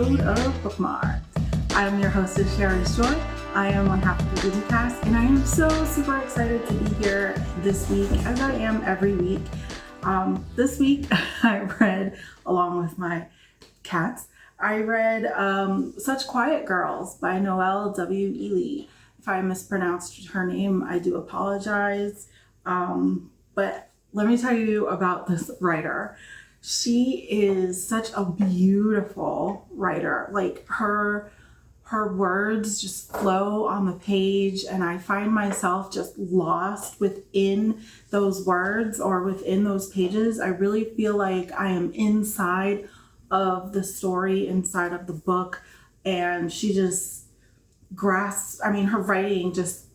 episode of Bookmarked. I'm your hostess, Sherry Short. I am one half of the DigiKast, and I am so super excited to be here this week, as I am every week. This week, I read, along with my cats, I read Such Quiet Girls by Noelle W. Ihli. If I mispronounced her name, I do apologize. But let me tell you about this writer. She is such a beautiful writer. Like her words just flow on the page, and I find myself just lost within those words or within those pages. I really feel like I am inside of the story, inside of the book, and she just grasps, her writing just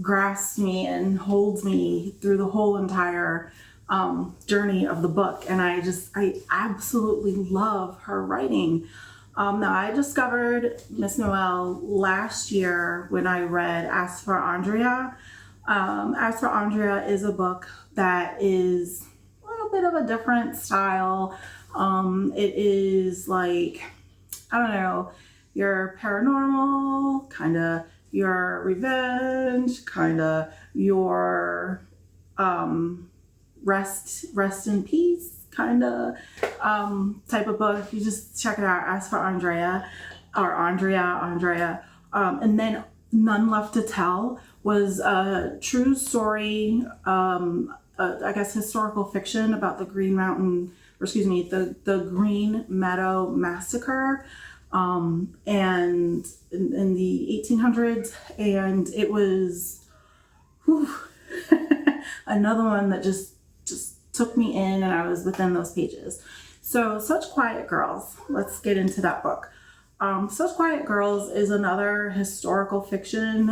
grasps me and holds me through the whole entire journey of the book. And I absolutely love her writing. Now, I discovered Miss Noelle last year when I read As for Andrea. As for Andrea is a book that is a little bit of a different style. It is like, I don't know, your paranormal, kind of your revenge, kind of your rest in peace kind of type of book. You just check it out. As for Andrea. And then None Left to Tell was a true story, I guess historical fiction about the Green Meadow Massacre, and in the 1800s. And it was another one that just took me in, and I was within those pages. So Such Quiet Girls, let's get into that book. Such Quiet Girls is another historical fiction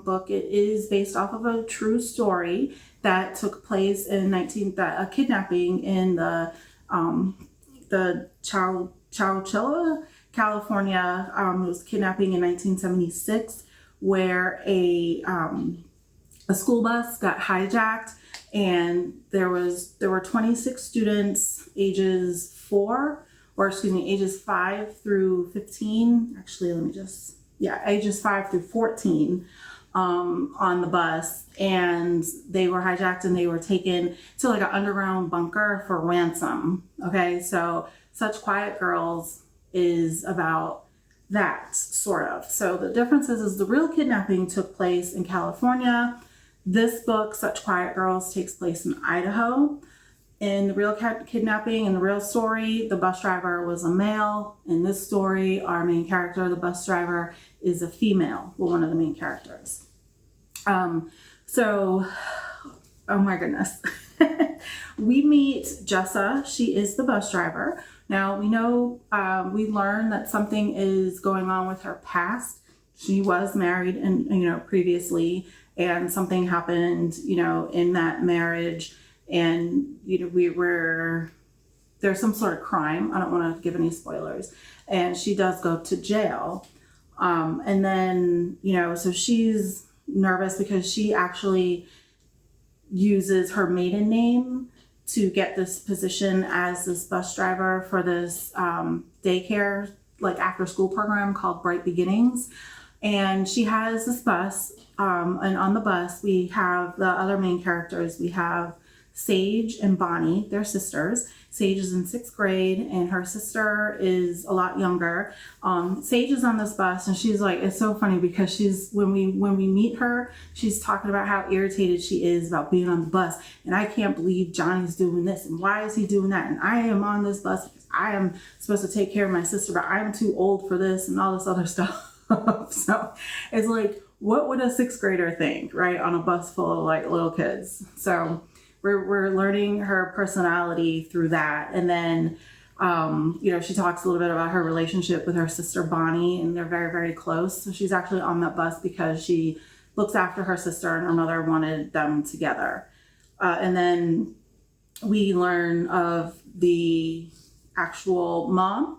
book. It is based off of a true story that took place in a kidnapping in the Chowchilla, California. It was kidnapping in 1976, where a school bus got hijacked, and there were 26 students ages 5 through 15. Actually, ages 5 through 14 on the bus, and they were hijacked and they were taken to like an underground bunker for ransom. Okay, so Such Quiet Girls is about that, sort of. So the difference is the real kidnapping took place in California. This book, Such Quiet Girls, takes place in Idaho. In the real kidnapping, in the real story, the bus driver was a male. In this story, our main character, the bus driver, is a female, one of the main characters. Oh my goodness. We meet Jessa. She is the bus driver. Now, we know, we learn that something is going on with her past. She was married and, previously, and something happened, in that marriage. And, there's some sort of crime. I don't want to give any spoilers. And she does go to jail. And then, so she's nervous because she actually uses her maiden name to get this position as this bus driver for this daycare, like after school program called Bright Beginnings. And she has this bus, and on the bus we have the other main characters. We have Sage and Bonnie, they're sisters. Sage is in 6th grade and her sister is a lot younger. Sage is on this bus, and she's like, it's so funny because when we meet her, she's talking about how irritated she is about being on the bus. And I can't believe Johnny's doing this, and why is he doing that? And I am on this bus because I am supposed to take care of my sister, but I'm too old for this, and all this other stuff. So it's like, what would a 6th grader think, right, on a bus full of like little kids? So we're learning her personality through that. And then, she talks a little bit about her relationship with her sister Bonnie, and they're very, very close. So she's actually on that bus because she looks after her sister, and her mother wanted them together. And then we learn of the actual mom.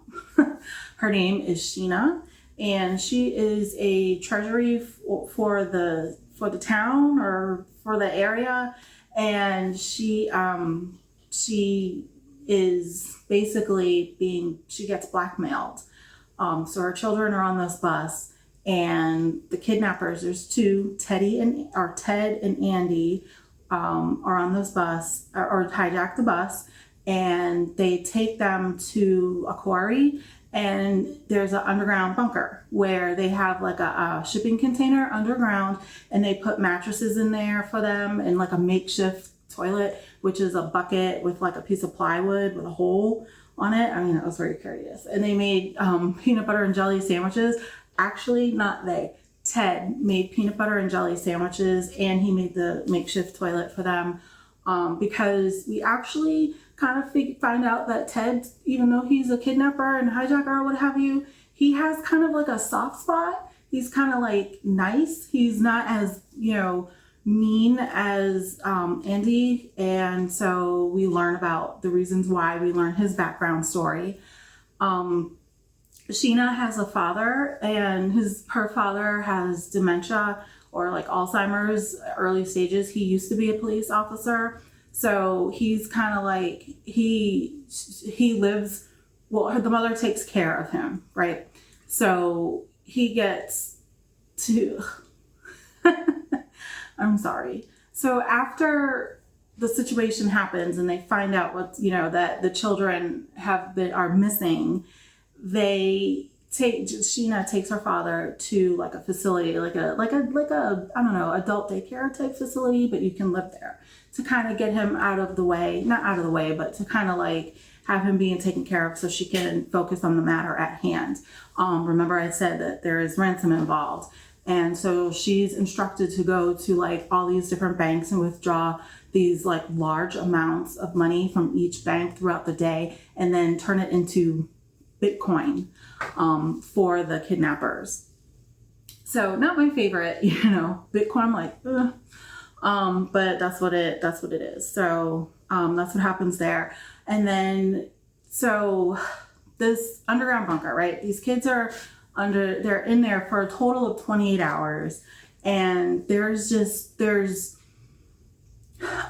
Her name is Sheena, and she is a treasury for the town or for the area. And she is basically she gets blackmailed So our children are on this bus, and the kidnappers, there's two, Ted and Andy, are on this bus, or hijack the bus, and they take them to a quarry, and there's an underground bunker where they have like a shipping container underground, and they put mattresses in there for them, and like a makeshift toilet, which is a bucket with like a piece of plywood with a hole on it. I mean, I was very curious. And they made peanut butter and jelly sandwiches. Actually, not they. Ted made peanut butter and jelly sandwiches, and he made the makeshift toilet for them, because we actually kind of find out that Ted, even though he's a kidnapper and hijacker or what have you, he has kind of like a soft spot. He's kind of like nice. He's not as, mean as Andy. And so we learn about the reasons why, we learn his background story. Sheena has a father, and her father has dementia or like Alzheimer's early stages. He used to be a police officer. So he's kind of like, he lives, well, the mother takes care of him, right? So he gets to, I'm sorry. So after the situation happens and they find out that the children are missing, Sheena takes her father to like a facility, like a I don't know, adult daycare type facility, but you can live there, to kind of get him not out of the way, but to kind of like have him being taken care of so she can focus on the matter at hand. Remember I said that there is ransom involved. And so she's instructed to go to like all these different banks and withdraw these like large amounts of money from each bank throughout the day, and then turn it into Bitcoin for the kidnappers. So not my favorite, Bitcoin, I'm like, ugh. But that's what it is. So that's what happens there. And then, so this underground bunker, right? These kids they're in there for a total of 28 hours. And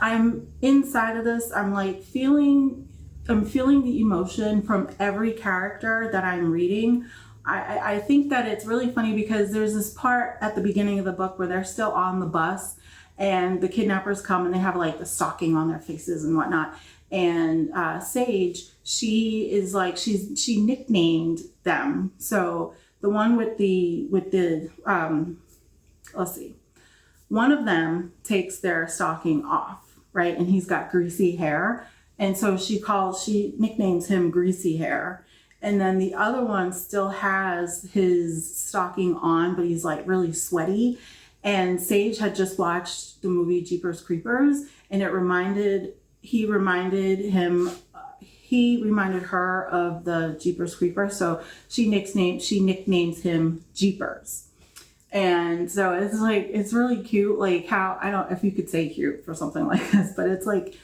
I'm inside of this. I'm like feeling the emotion from every character that I'm reading. I think that it's really funny because there's this part at the beginning of the book where they're still on the bus, and the kidnappers come and they have like the stocking on their faces and whatnot. And Sage, she nicknamed them. So the one with the let's see, one of them takes their stocking off, right? And he's got greasy hair. And so she nicknames him Greasy Hair. And then the other one still has his stocking on, but he's like really sweaty. And Sage had just watched the movie Jeepers Creepers, and he reminded her of the Jeepers Creepers. So she nicknames him Jeepers. And so it's really cute, like how, I don't know if you could say cute for something like this, but it's like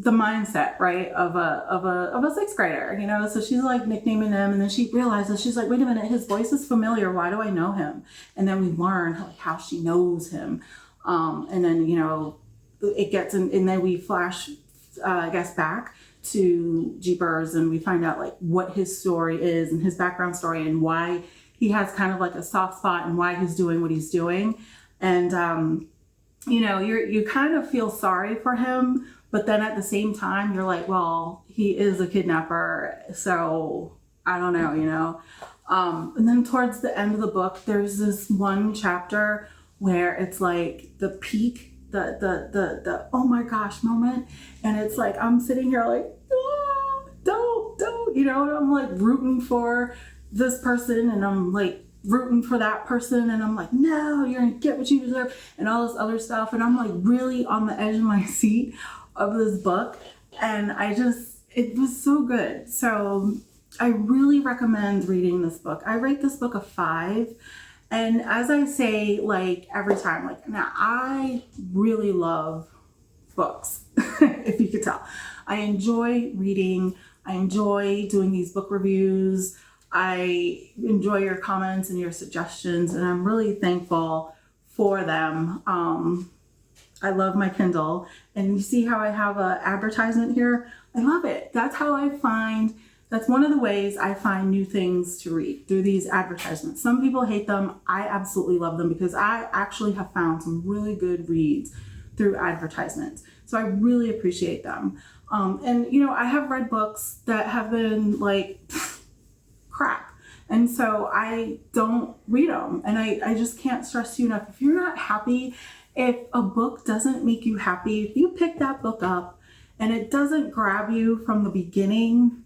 the mindset, right, of a sixth grader, so she's like nicknaming him, and then she realizes, she's like, wait a minute, his voice is familiar, why do I know him? And then we learn how she knows him, and then it gets and then we flash back to Jeepers, and we find out like what his story is and his background story and why he has kind of like a soft spot and why he's doing what he's doing. And you kind of feel sorry for him, but then at the same time, you're like, well, he is a kidnapper, so I don't know, And then towards the end of the book, there's this one chapter where it's like the peak, the oh my gosh moment, and it's like I'm sitting here like, oh, don't, and I'm like rooting for this person, and I'm like rooting for that person, and I'm like, no, you're gonna get what you deserve, and all this other stuff, and I'm like really on the edge of my seat of this book, and it was so good. So I really recommend reading this book. I rate this book a 5, and as I say, like every time, like now I really love books, if you could tell. I enjoy reading. I enjoy doing these book reviews. I enjoy your comments and your suggestions, and I'm really thankful for them. I love my Kindle, and you see how I have an advertisement here? I love it. That's how I find That's one of the ways I find new things to read, through these advertisements. Some people hate them. I absolutely love them because I actually have found some really good reads through advertisements. So I really appreciate them. And you know, I have read books that have been like crap. And so I don't read them. And I just can't stress to you enough. If you're not happy, if a book doesn't make you happy, if you pick that book up and it doesn't grab you from the beginning,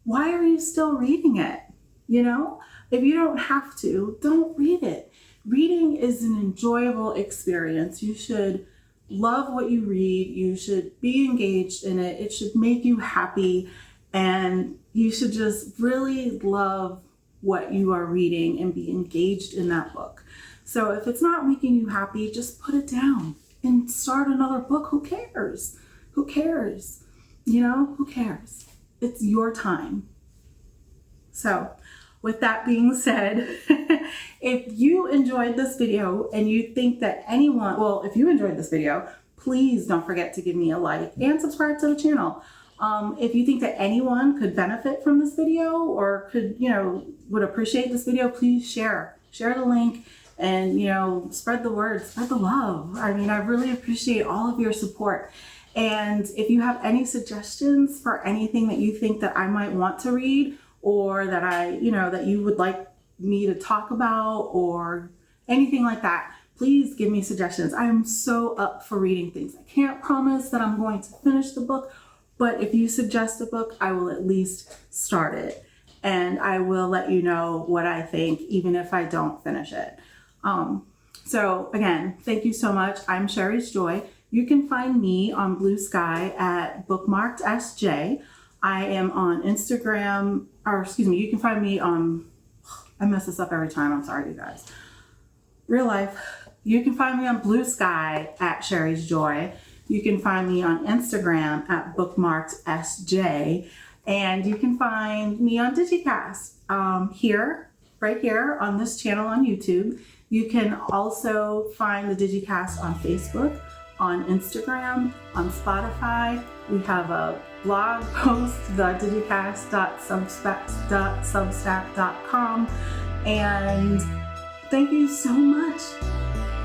why are you still reading it? You know, if you don't have to, don't read it. Reading is an enjoyable experience. You should love what you read. You should be engaged in it. It should make you happy. And you should just really love what you are reading and be engaged in that book. So if it's not making you happy, just put it down and start another book. Who cares? Who cares? You know, who cares? It's your time. So with that being said, if you enjoyed this video and you think that if you enjoyed this video, please don't forget to give me a like and subscribe to the channel. If you think that anyone could benefit from this video or would appreciate this video, please share the link and, spread the word, spread the love. I mean, I really appreciate all of your support. And if you have any suggestions for anything that you think that I might want to read, or that that you would like me to talk about, or anything like that, please give me suggestions. I am so up for reading things. I can't promise that I'm going to finish the book, but if you suggest a book, I will at least start it. And I will let you know what I think, even if I don't finish it. So again, thank you so much. I'm Sherry's Joy. You can find me on Blue Sky at Bookmarked SJ. I am on Instagram, you can find me on, I mess this up every time, I'm sorry you guys. Real life, you can find me on Blue Sky at Sherry's Joy. You can find me on Instagram at Bookmarked SJ. And you can find me on DigiKast right here on this channel on YouTube. You can also find the DigiKast on Facebook, on Instagram, on Spotify. We have a blog post, TheDigiKast.substack.com. And thank you so much.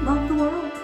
Love the world.